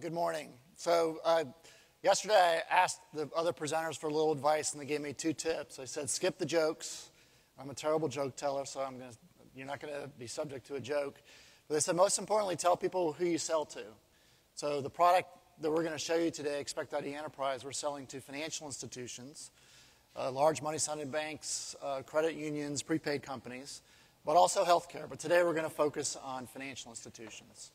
Good morning. Yesterday I asked the other presenters for a little advice, and they gave me 2 tips. I said, skip the jokes. I'm a terrible joke teller, so you're not going to be subject to a joke. But they said, most importantly, tell people who you sell to. So the product that we're going to show you today, ExpectID Enterprise, we're selling to financial institutions, large money-centered banks, credit unions, prepaid companies, but also healthcare. But today we're going to focus on financial institutions.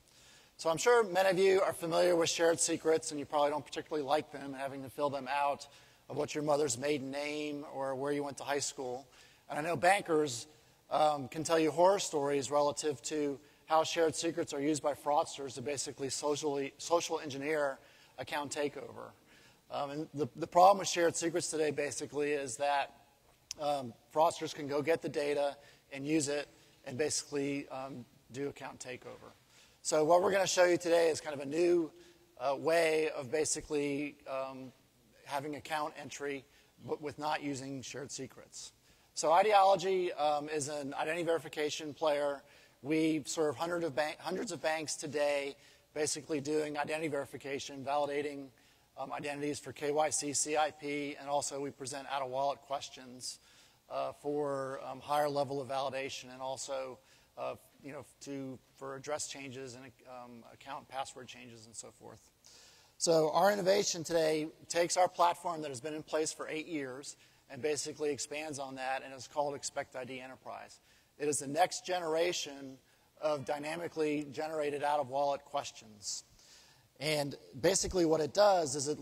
So I'm sure many of you are familiar with shared secrets, and you probably don't particularly like them, having to fill them out of what's your mother's maiden name or where you went to high school. And I know bankers can tell you horror stories relative to how shared secrets are used by fraudsters to basically social engineer account takeover. And the problem with shared secrets today basically is that fraudsters can go get the data and use it and basically do account takeover. So what we're going to show you today is kind of a new way of basically having account entry but with not using shared secrets. So IDology is an identity verification player. We serve hundreds of banks today basically doing identity verification, validating identities for KYC, CIP, and also we present out-of-wallet questions for higher level of validation and also for address changes and account password changes and so forth. So our innovation today takes our platform that has been in place for 8 years and basically expands on that, and it's called ExpectID Enterprise. It is the next generation of dynamically generated out-of-wallet questions. And basically what it does is it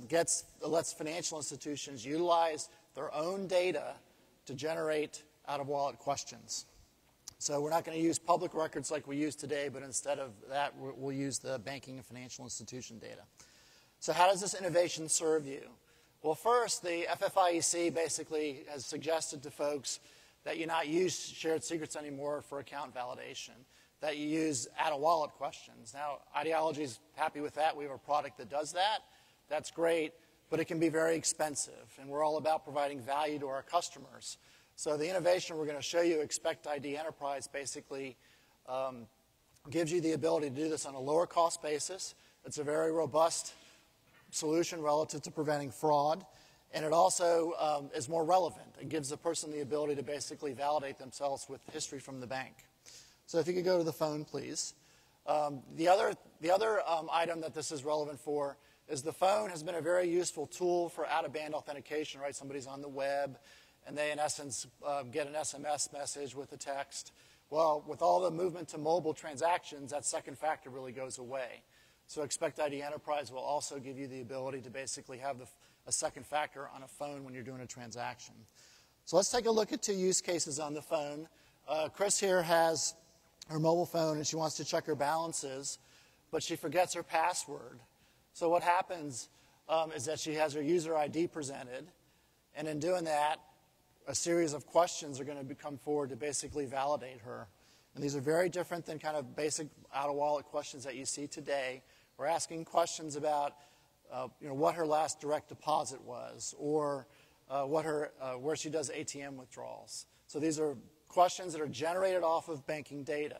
lets financial institutions utilize their own data to generate out-of-wallet questions. So we're not going to use public records like we use today, but instead of that, we'll use the banking and financial institution data. So how does this innovation serve you? Well, first, the FFIEC basically has suggested to folks that you not use shared secrets anymore for account validation, that you use out-of-wallet questions. Now, IDology is happy with that. We have a product that does that. That's great, but it can be very expensive, and we're all about providing value to our customers. So the innovation we're going to show you, ExpectID Enterprise, basically gives you the ability to do this on a lower cost basis. It's a very robust solution relative to preventing fraud, and it also is more relevant. It gives the person the ability to basically validate themselves with history from the bank. So if you could go to the phone, please. The other item that this is relevant for is the phone has been a very useful tool for out-of-band authentication, right? Somebody's on the web, and they, in essence, get an SMS message with a text. Well, with all the movement to mobile transactions, that second factor really goes away. So ExpectID Enterprise will also give you the ability to basically have a second factor on a phone when you're doing a transaction. So let's take a look at 2 use cases on the phone. Chris here has her mobile phone, and she wants to check her balances, but she forgets her password. So what happens is that she has her user ID presented, and in doing that, a series of questions are going to come forward to basically validate her. And these are very different than kind of basic out-of-wallet questions that you see today. We're asking questions about what her last direct deposit was or where she does ATM withdrawals. So these are questions that are generated off of banking data.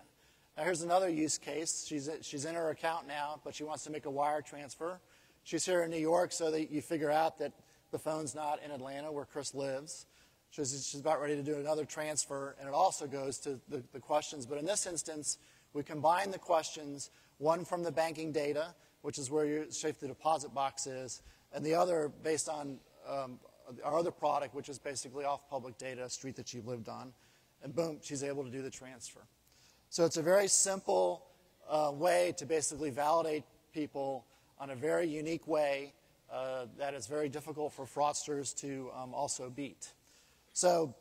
Now here's another use case. She's in her account now, but she wants to make a wire transfer. She's here in New York, so that you figure out that the phone's not in Atlanta where Chris lives. She's about ready to do another transfer, and it also goes to the questions. But in this instance, we combine the questions, one from the banking data, which is where your safety deposit box is, and the other based on our other product, which is basically off public data, a street that you've lived on. And boom, she's able to do the transfer. So it's a very simple way to basically validate people on a very unique way that is very difficult for fraudsters to also beat. So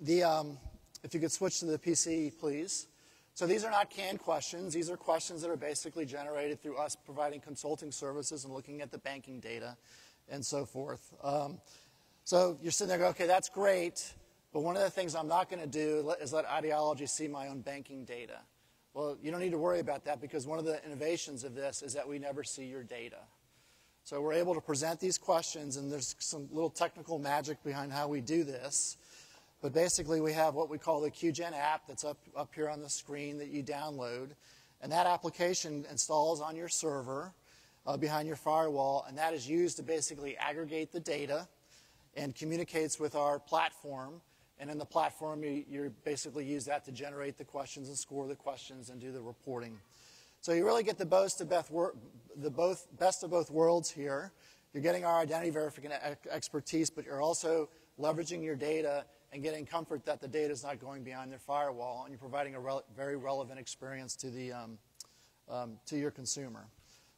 if you could switch to the PC, please. So these are not canned questions. These are questions that are basically generated through us providing consulting services and looking at the banking data and so forth. So you're sitting there going, okay, that's great, but one of the things I'm not going to do is let IDology see my own banking data. Well, you don't need to worry about that because one of the innovations of this is that we never see your data. So we're able to present these questions, and there's some little technical magic behind how we do this. But basically, we have what we call the QGen app that's up here on the screen that you download. And that application installs on your server. behind your firewall, and that is used to basically aggregate the data and communicates with our platform. And in the platform, you basically use that to generate the questions and score the questions and do the reporting. So you really get the best of both worlds here. You're getting our identity verification expertise, but you're also leveraging your data and getting comfort that the data is not going behind their firewall, and you're providing a very relevant experience to your consumer.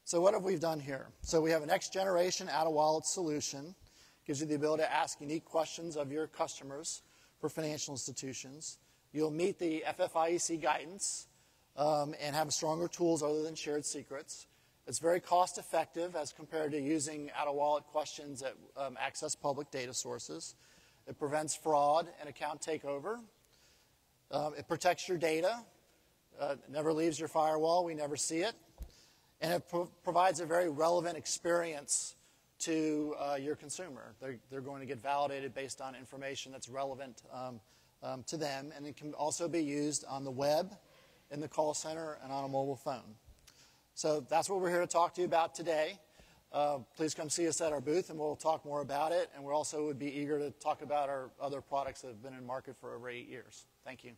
So what have we done here? So we have a next generation out-of-wallet solution. Gives you the ability to ask unique questions of your customers for financial institutions. You'll meet the FFIEC guidance and have stronger tools other than shared secrets. It's very cost effective as compared to using out-of-wallet questions that access public data sources. It prevents fraud and account takeover. It protects your data. It never leaves your firewall. We never see it. And it provides a very relevant experience to your consumer. They're going to get validated based on information that's relevant to them. And it can also be used on the web, in the call center, and on a mobile phone. So that's what we're here to talk to you about today. Please come see us at our booth, and we'll talk more about it. And we also would be eager to talk about our other products that have been in market for over 8 years. Thank you.